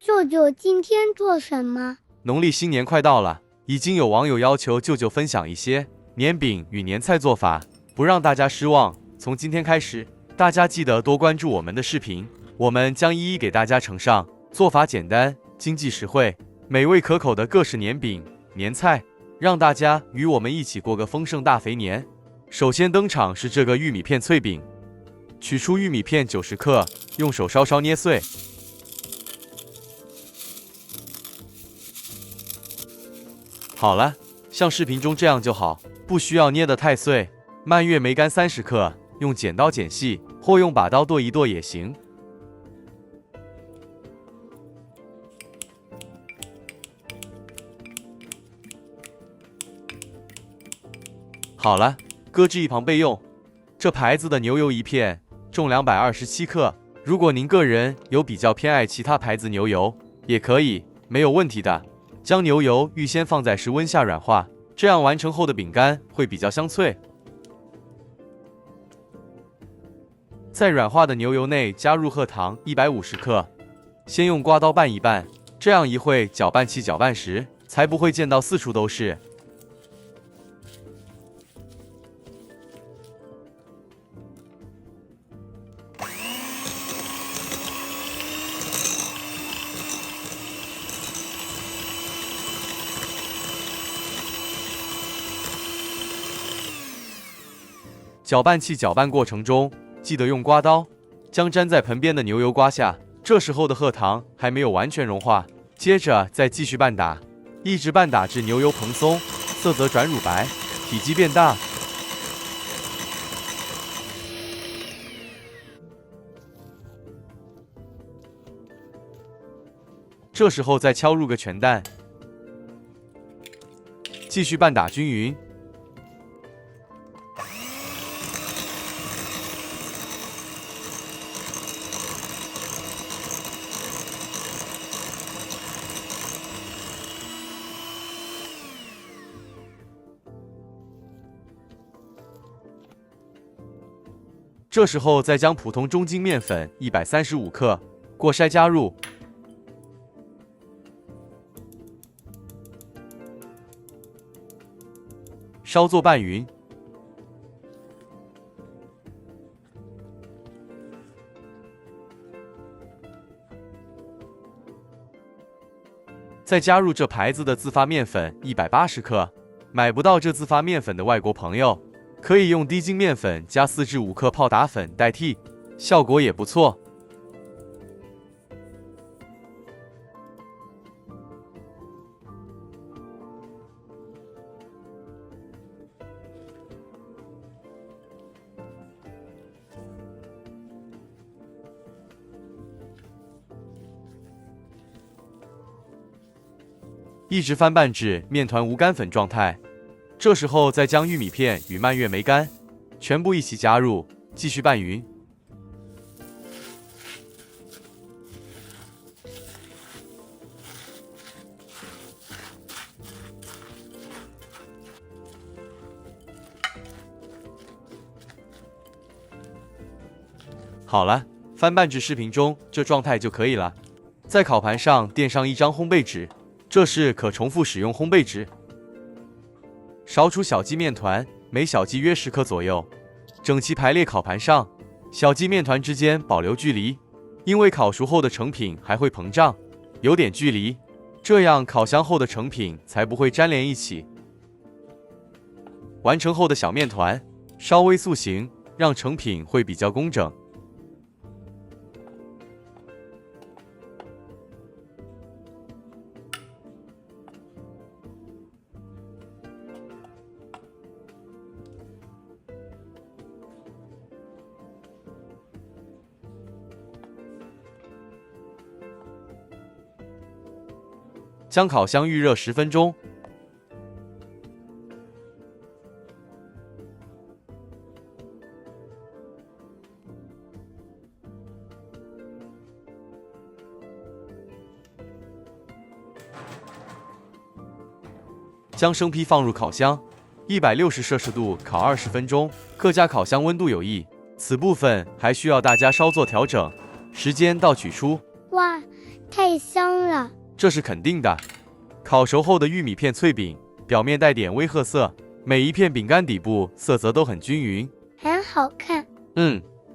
舅舅今天做什么？农历新年快到了，已经有网友要求舅舅分享一些年饼与年菜做法，不让大家失望。从今天开始，大家记得多关注我们的视频，我们将一一给大家呈上做法简单、经济实惠、美味可口的各式年饼、年菜，让大家与我们一起过个丰盛大肥年。首先登场是这个玉米片脆饼，取出玉米片90克，用手稍稍捏碎。好了，像视频中这样就好，不需要捏得太碎。蔓越莓干30克，用剪刀剪细，或用把刀剁一剁也行。好了，搁置一旁备用。这牌子的牛油一片，重227克。如果您个人有比较偏爱其他牌子牛油，也可以，没有问题的。将牛油预先放在室温下软化，这样完成后的饼干会比较香脆。在软化的牛油内加入褐糖150克，先用刮刀拌一拌，这样一会搅拌器搅拌时才不会溅到四处都是。搅拌器搅拌过程中，记得用刮刀将粘在盆边的牛油刮下，这时候的褐糖还没有完全融化。接着再继续拌打，一直拌打至牛油蓬松，色泽转乳白，体积变大。这时候再敲入个全蛋，继续拌打均匀。这时候再将普通中筋面粉135克过筛加入，稍作拌匀。再加入这牌子的自发面粉180克，买不到这自发面粉的外国朋友，可以用低筋面粉加4至5克泡打粉代替，效果也不错。一直翻拌至面团无干粉状态。这时候再将玉米片与蔓越莓干全部一起加入，继续拌匀。好了，翻拌至视频中这状态就可以了。在烤盘上垫上一张烘焙纸，这是可重复使用烘焙纸。烧出小鸡面团，每小鸡约10克左右，整齐排列烤盘上，小鸡面团之间保留距离，因为烤熟后的成品还会膨胀，有点距离，这样烤箱后的成品才不会粘连一起。完成后的小面团稍微塑形，让成品会比较工整。将烤箱预热10分钟。将生坯放入烤箱，160摄氏度烤20分钟，各家烤箱温度有异，此部分还需要大家稍作调整。时间到取出。哇，太香了。这是肯定的。烤熟后的玉米片脆饼，表面带点微褐色，每一片饼干底部色泽都很均匀，很好看。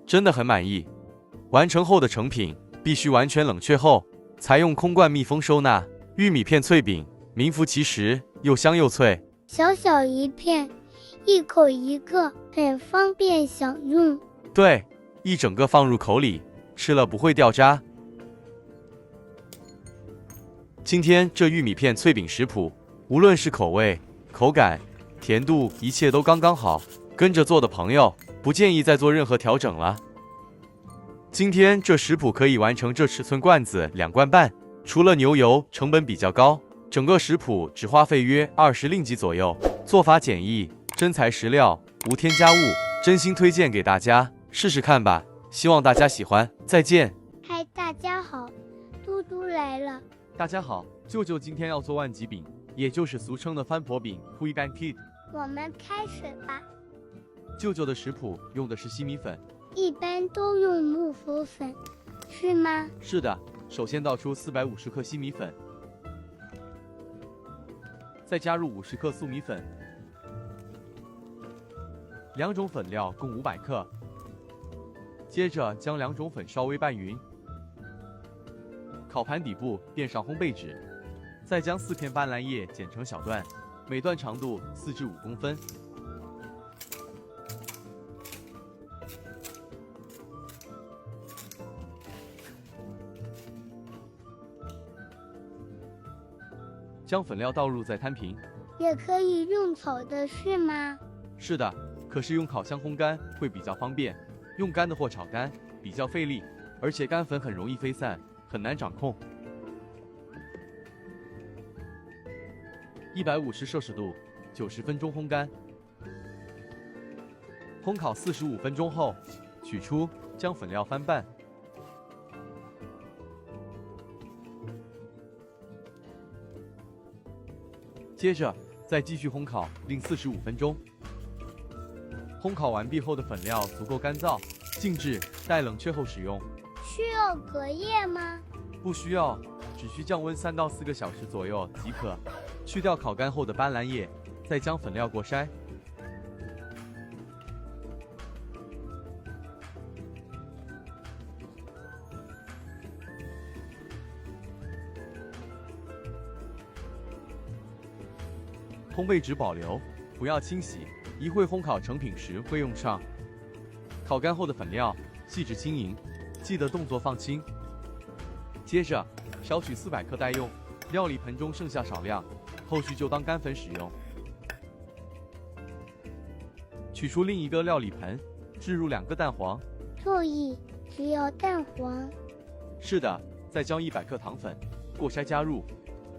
真的很满意。完成后的成品必须完全冷却后，采用空罐密封收纳。玉米片脆饼名副其实，又香又脆。小小一片，一口一个，很方便享用。对，一整个放入口里，吃了不会掉渣。今天这玉米片脆饼食谱，无论是口味、口感、甜度，一切都刚刚好。跟着做的朋友，不建议再做任何调整了。今天这食谱可以完成这尺寸罐子2罐半，除了牛油成本比较高，整个食谱只花费约20令吉左右，做法简易，真材实料，无添加物，真心推荐给大家，试试看吧。希望大家喜欢，再见。嗨，大家好，嘟嘟来了。大家好，舅舅今天要做万吉饼，也就是俗称的翻婆饼 （Hui Ban Kit）。我们开始吧。舅舅的食谱用的是西米粉，一般都用木薯粉，是吗？是的，首先倒出450克西米粉，再加入50克粟米粉，两种粉料共500克。接着将两种粉稍微拌匀，烤盘底部垫上烘焙纸，再将4片斑斓叶剪成小段，每段长度4至5公分。将粉料倒入再摊平。也可以用炒的是吗？是的，可是用烤箱烘干会比较方便，用干的或炒干比较费力，而且干粉很容易飞散，很难掌控。150摄氏度，90分钟烘干。烘烤45分钟后，取出，将粉料翻拌。接着再继续烘烤，另45分钟。烘烤完毕后的粉料足够干燥，静置，待冷却后使用。需要隔夜吗？不需要，只需降温3到4个小时左右即可。去掉烤干后的斑斓叶，再将粉料过筛。烘焙纸保留，不要清洗，一会烘烤成品时会用上。烤干后的粉料细致轻盈，记得动作放轻。接着少取400克待用，料理盆中剩下少量，后续就当干粉使用。取出另一个料理盆，置入2个蛋黄。注意，只有蛋黄。是的，再将100克糖粉过筛加入。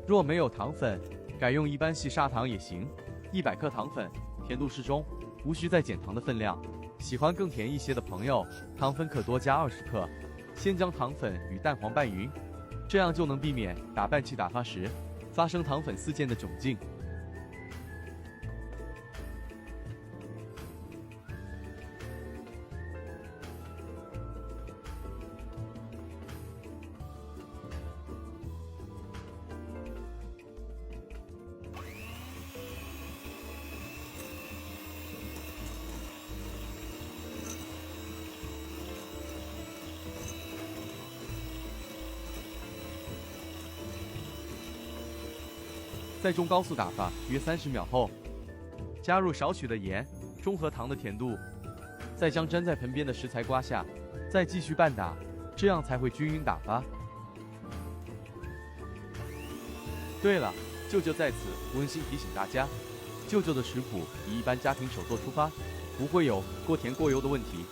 若没有糖粉，改用一般细砂糖也行。100克糖粉，甜度适中，无需再减糖的分量。喜欢更甜一些的朋友，糖粉可多加20克。先将糖粉与蛋黄拌匀，这样就能避免打拌器打发时发生糖粉四溅的窘境。再中高速打发约30秒后，加入少许的盐，中和糖的甜度，再将粘在盆边的食材刮下，再继续拌打，这样才会均匀打发。对了，舅舅在此温馨提醒大家，舅舅的食谱以一般家庭手做出发，不会有过甜过油的问题，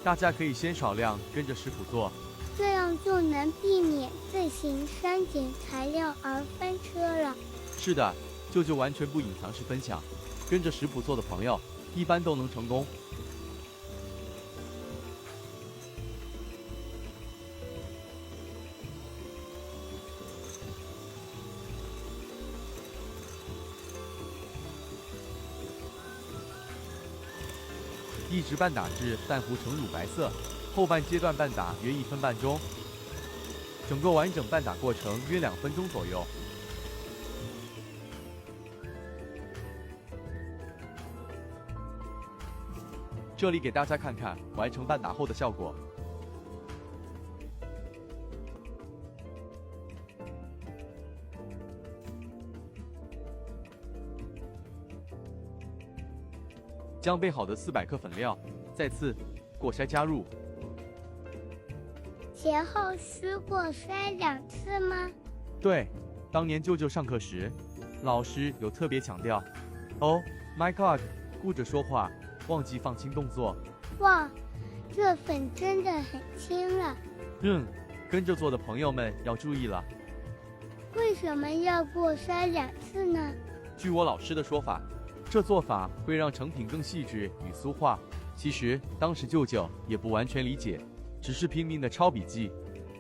大家可以先少量跟着食谱做，这样就能避免自行删减材料而翻车了。是的，舅舅完全不隐藏式分享，跟着食谱做的朋友一般都能成功。一直拌打至蛋糊呈乳白色，后半阶段拌打约1分半钟。整个完整拌打过程约2分钟左右。这里给大家看看完成拌打后的效果。将备好的400克粉料再次过筛加入。前后需过筛2次吗？对，当年舅舅上课时，老师有特别强调。Oh my god， 顾着说话，忘记放轻动作。哇，这粉真的很轻了。跟着做的朋友们要注意了。为什么要过筛2次呢？据我老师的说法，这做法会让成品更细致与酥化。其实当时舅舅也不完全理解，只是拼命的抄笔记。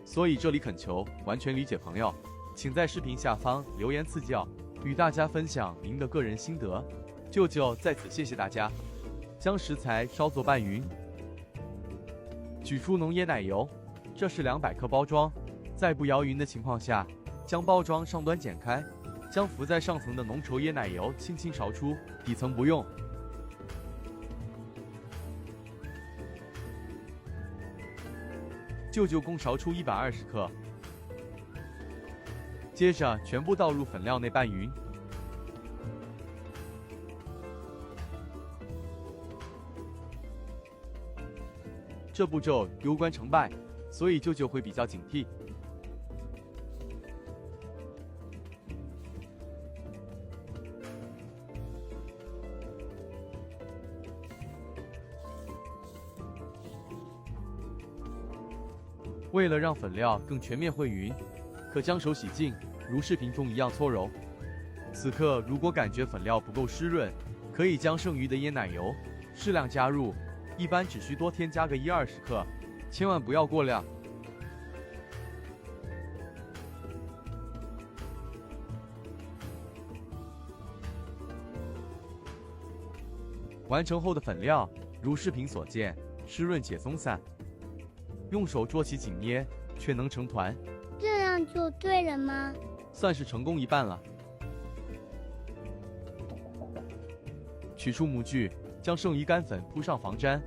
所以这里恳求完全理解朋友，请在视频下方留言赐教，与大家分享您的个人心得。舅舅在此谢谢大家。将食材稍作拌匀，取出浓椰奶油，这是200克包装。在不摇匀的情况下，将包装上端剪开，将浮在上层的浓稠椰奶油轻轻勺出，底层不用。舅舅共勺出120克，接着全部倒入粉料内拌匀。这步骤攸关成败，所以舅舅会比较警惕。为了让粉料更全面汇匀，可将手洗净，如视频中一样搓揉。此刻如果感觉粉料不够湿润，可以将剩余的椰奶油适量加入，一般只需多添加个1-20克，千万不要过量。完成后的粉料如视频所见，湿润且松散。用手捉起紧捏，却能成团，这样就对了吗？算是成功一半了。取出模具，将剩余干粉铺上防粘。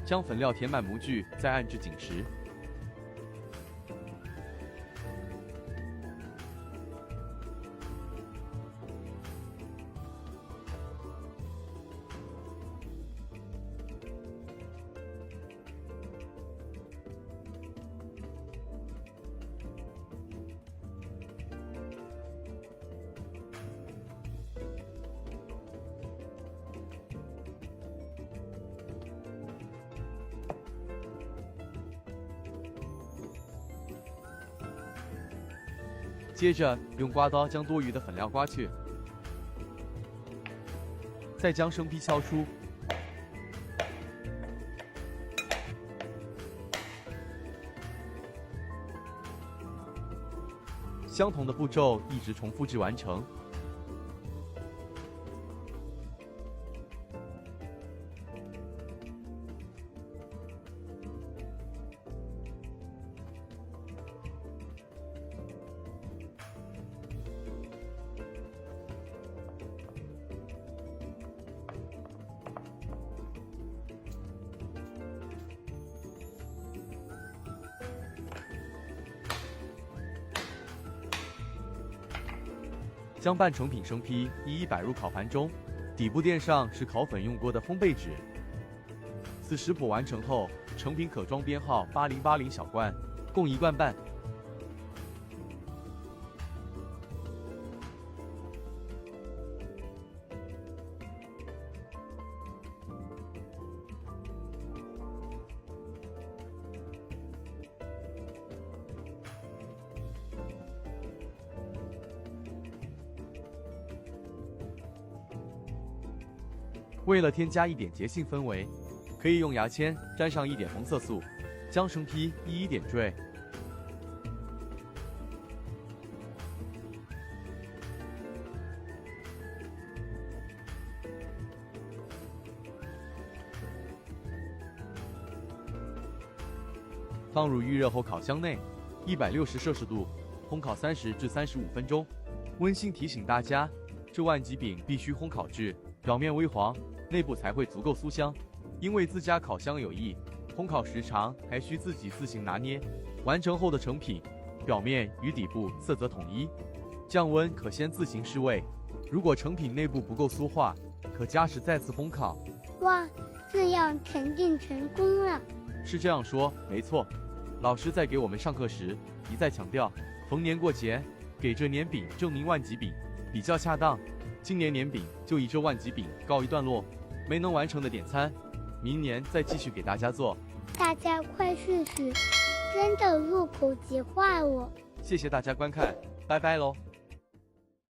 将粉料填满模具，再按至紧实。接着用刮刀将多余的粉料刮去，再将生坯敲出。相同的步骤一直重复至完成。将半成品生坯一一摆入烤盘中，底部垫上是烤粉用过的封背纸。此食谱完成后，成品可装编号8080小罐，共1罐半。为了添加一点节庆氛围，可以用牙签沾上一点红色素，将生坯一一点缀。放入预热后烤箱内，160°C烘烤30至35分钟。温馨提醒大家，这万吉饼必须烘烤至表面微黄，内部才会足够酥香。因为自家烤箱有异，烘烤时长还需自己自行拿捏。完成后的成品，表面与底部色泽统一。降温可先自行试味，如果成品内部不够酥化，可加时再次烘烤。哇，这样肯定成功了。是这样说，没错。老师在给我们上课时一再强调，逢年过节给这年饼证明万吉饼比较恰当。今年年饼就以这万吉饼告一段落，没能完成的点餐，明年再继续给大家做。大家快试试，真的入口即化哦。谢谢大家观看，拜拜喽。